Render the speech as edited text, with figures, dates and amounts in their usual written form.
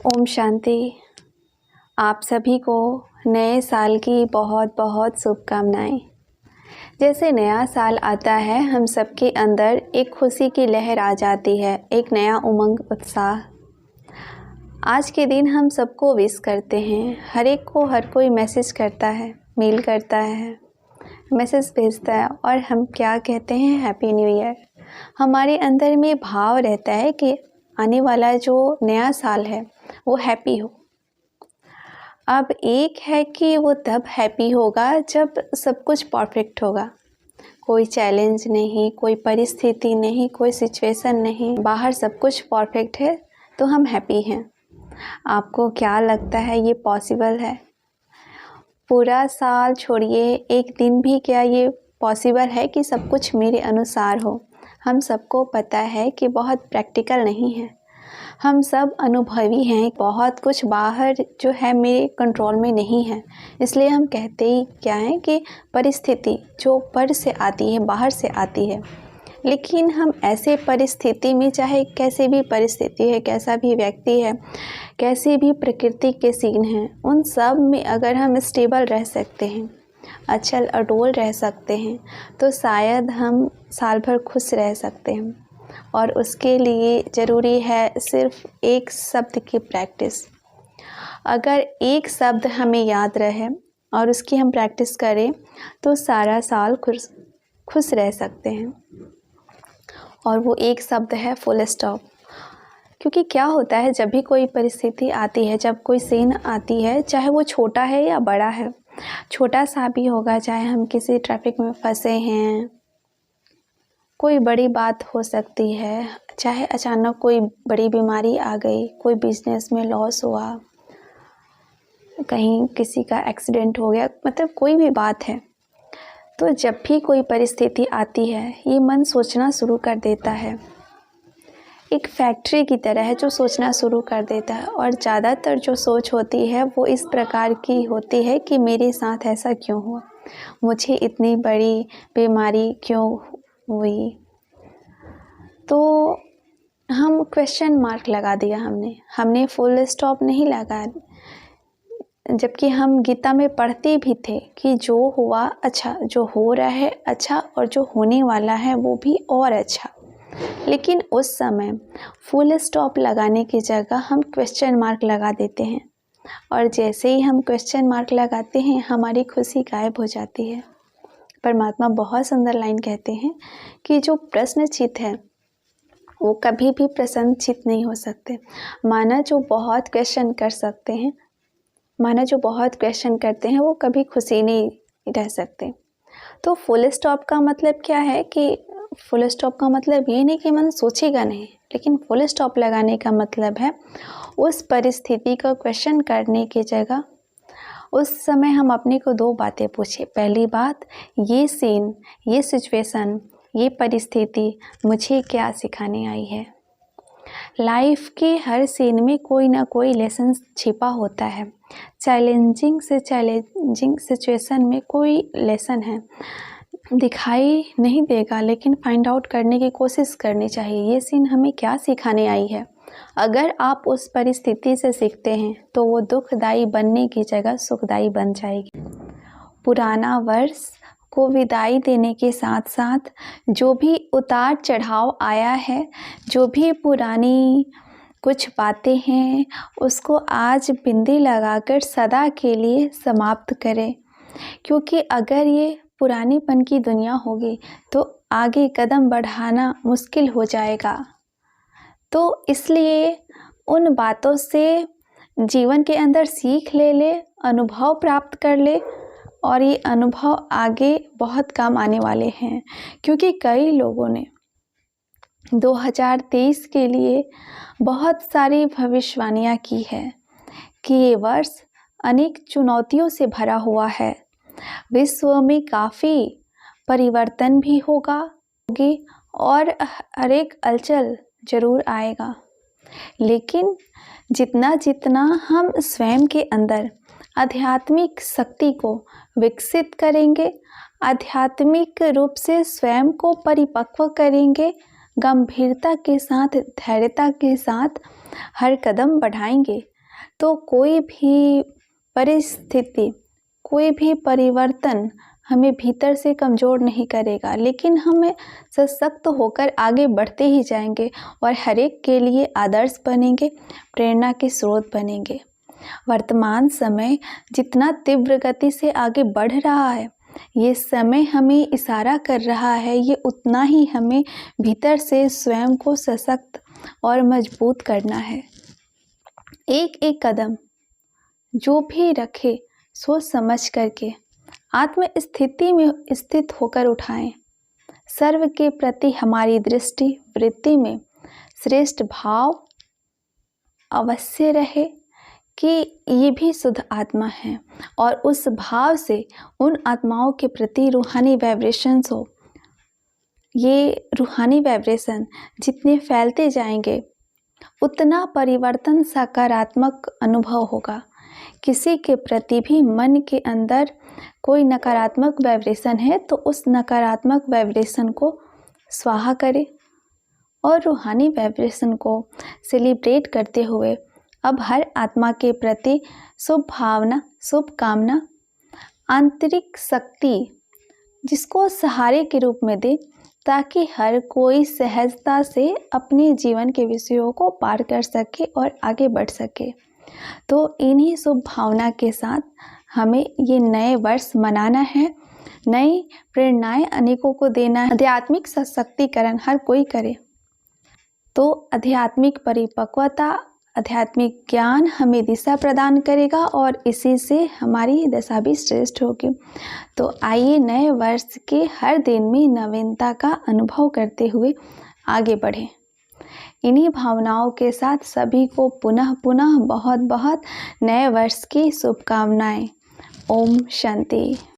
ओम शांति। आप सभी को नए साल की बहुत बहुत शुभकामनाएं। जैसे नया साल आता है हम सबके अंदर एक खुशी की लहर आ जाती है, एक नया उमंग उत्साह। आज के दिन हम सबको विश करते हैं, हर एक को हर कोई मैसेज करता है, मेल करता है, मैसेज भेजता है और हम क्या कहते हैं, हैप्पी न्यू ईयर। हमारे अंदर में भाव रहता है कि आने वाला जो नया साल है वो हैप्पी हो। अब एक है कि वो तब हैप्पी होगा जब सब कुछ परफेक्ट होगा, कोई चैलेंज नहीं, कोई परिस्थिति नहीं, कोई सिचुएशन नहीं, बाहर सब कुछ परफेक्ट है तो हम हैप्पी हैं। आपको क्या लगता है ये पॉसिबल है? पूरा साल छोड़िए, एक दिन भी क्या ये पॉसिबल है कि सब कुछ मेरे अनुसार हो? हम सबको पता है कि बहुत प्रैक्टिकल नहीं है। हम सब अनुभवी हैं, बहुत कुछ बाहर जो है मेरे कंट्रोल में नहीं है। इसलिए हम कहते ही क्या है कि परिस्थिति जो पर से आती है, बाहर से आती है। लेकिन हम ऐसे परिस्थिति में, चाहे कैसी भी परिस्थिति है, कैसा भी व्यक्ति है, कैसी भी प्रकृति के सीन हैं, उन सब में अगर हम स्टेबल रह सकते हैं, अचल अडोल रह सकते हैं, तो शायद हम साल भर खुश रह सकते हैं। और उसके लिए ज़रूरी है सिर्फ एक शब्द की प्रैक्टिस। अगर एक शब्द हमें याद रहे और उसकी हम प्रैक्टिस करें तो सारा साल खुश रह सकते हैं। और वो एक शब्द है फुल स्टॉप। क्योंकि क्या होता है, जब भी कोई परिस्थिति आती है, जब कोई सीन आती है, चाहे वो छोटा है या बड़ा है, छोटा सा भी होगा, चाहे हम किसी ट्रैफिक में फंसे हैं, कोई बड़ी बात हो सकती है, चाहे अचानक कोई बड़ी बीमारी आ गई, कोई बिजनेस में लॉस हुआ, कहीं किसी का एक्सीडेंट हो गया, मतलब कोई भी बात है, तो जब भी कोई परिस्थिति आती है ये मन सोचना शुरू कर देता है। एक फैक्ट्री की तरह है जो सोचना शुरू कर देता है। और ज़्यादातर जो सोच होती है वो इस प्रकार की होती है कि मेरे साथ ऐसा क्यों हुआ, मुझे इतनी बड़ी बीमारी क्यों हुई। तो हम क्वेश्चन मार्क लगा दिया, हमने फुल स्टॉप नहीं लगा। जबकि हम गीता में पढ़ते भी थे कि जो हुआ अच्छा, जो हो रहा है अच्छा, और जो होने वाला है वो भी और अच्छा। लेकिन उस समय फुल स्टॉप लगाने की जगह हम क्वेश्चन मार्क लगा देते हैं। और जैसे ही हम क्वेश्चन मार्क लगाते हैं हमारी खुशी गायब हो जाती है। परमात्मा बहुत सुंदर लाइन कहते हैं कि जो प्रश्नचित्त है वो कभी भी प्रसन्नचित्त नहीं हो सकते। माना जो बहुत क्वेश्चन कर सकते हैं, माना जो बहुत क्वेश्चन करते हैं वो कभी खुशी नहीं रह सकते। तो फुल स्टॉप का मतलब क्या है कि फुल स्टॉप का मतलब ये नहीं कि मन सोचेगा नहीं, लेकिन फुल स्टॉप लगाने का मतलब है उस परिस्थिति को क्वेश्चन करने की जगह उस समय हम अपने को दो बातें पूछे। पहली बात, ये सीन, ये सिचुएशन, ये परिस्थिति मुझे क्या सिखाने आई है। लाइफ के हर सीन में कोई ना कोई लेसन छिपा होता है। चैलेंजिंग से चैलेंजिंग सिचुएशन में कोई लेसन है, दिखाई नहीं देगा, लेकिन फाइंड आउट करने की कोशिश करनी चाहिए, ये सीन हमें क्या सिखाने आई है। अगर आप उस परिस्थिति से सीखते हैं तो वो दुखदाई बनने की जगह सुखदाई बन जाएगी। पुराना वर्ष को विदाई देने के साथ साथ जो भी उतार चढ़ाव आया है, जो भी पुरानी कुछ बातें हैं, उसको आज बिंदी लगाकर सदा के लिए समाप्त करें। क्योंकि अगर ये पुरानीपन की दुनिया होगी तो आगे कदम बढ़ाना मुश्किल हो जाएगा। तो इसलिए उन बातों से जीवन के अंदर सीख ले, अनुभव प्राप्त कर ले, और ये अनुभव आगे बहुत काम आने वाले हैं। क्योंकि कई लोगों ने 2023 के लिए बहुत सारी भविष्यवाणियाँ की है कि ये वर्ष अनेक चुनौतियों से भरा हुआ है। विश्व में काफ़ी परिवर्तन भी होगी और हर एक हलचल जरूर आएगा। लेकिन जितना जितना हम स्वयं के अंदर आध्यात्मिक शक्ति को विकसित करेंगे, आध्यात्मिक रूप से स्वयं को परिपक्व करेंगे, गंभीरता के साथ, धैर्यता के साथ हर कदम बढ़ाएंगे, तो कोई भी परिस्थिति, कोई भी परिवर्तन हमें भीतर से कमज़ोर नहीं करेगा, लेकिन हमें सशक्त होकर आगे बढ़ते ही जाएंगे और हर एक के लिए आदर्श बनेंगे, प्रेरणा के स्रोत बनेंगे। वर्तमान समय जितना तीव्र गति से आगे बढ़ रहा है, ये समय हमें इशारा कर रहा है, ये उतना ही हमें भीतर से स्वयं को सशक्त और मजबूत करना है। एक एक कदम जो भी रखे सोच समझ करके आत्म स्थिति में स्थित होकर उठाएं। सर्व के प्रति हमारी दृष्टि वृत्ति में श्रेष्ठ भाव अवश्य रहे कि ये भी शुद्ध आत्मा है, और उस भाव से उन आत्माओं के प्रति रूहानी वाइब्रेशंस हो। ये रूहानी वाइब्रेशन जितने फैलते जाएंगे उतना परिवर्तन सकारात्मक अनुभव होगा। किसी के प्रति भी मन के अंदर कोई नकारात्मक वाइब्रेशन है तो उस नकारात्मक वाइब्रेशन को स्वाहा करें और रूहानी वाइब्रेशन को सेलिब्रेट करते हुए अब हर आत्मा के प्रति शुभ भावना, शुभ कामना, आंतरिक शक्ति जिसको सहारे के रूप में दे, ताकि हर कोई सहजता से अपने जीवन के विषयों को पार कर सके और आगे बढ़ सके। तो इन्हीं शुभ भावना के साथ हमें ये नए वर्ष मनाना है, नई प्रेरणाएं अनेकों को देना है। आध्यात्मिक सशक्तिकरण हर कोई करे तो आध्यात्मिक परिपक्वता, आध्यात्मिक ज्ञान हमें दिशा प्रदान करेगा और इसी से हमारी दशा भी श्रेष्ठ होगी। तो आइए नए वर्ष के हर दिन में नवीनता का अनुभव करते हुए आगे बढ़ें। इन्हीं भावनाओं के साथ सभी को पुनः पुनः बहुत बहुत नए वर्ष की शुभकामनाएं। ओम शांति।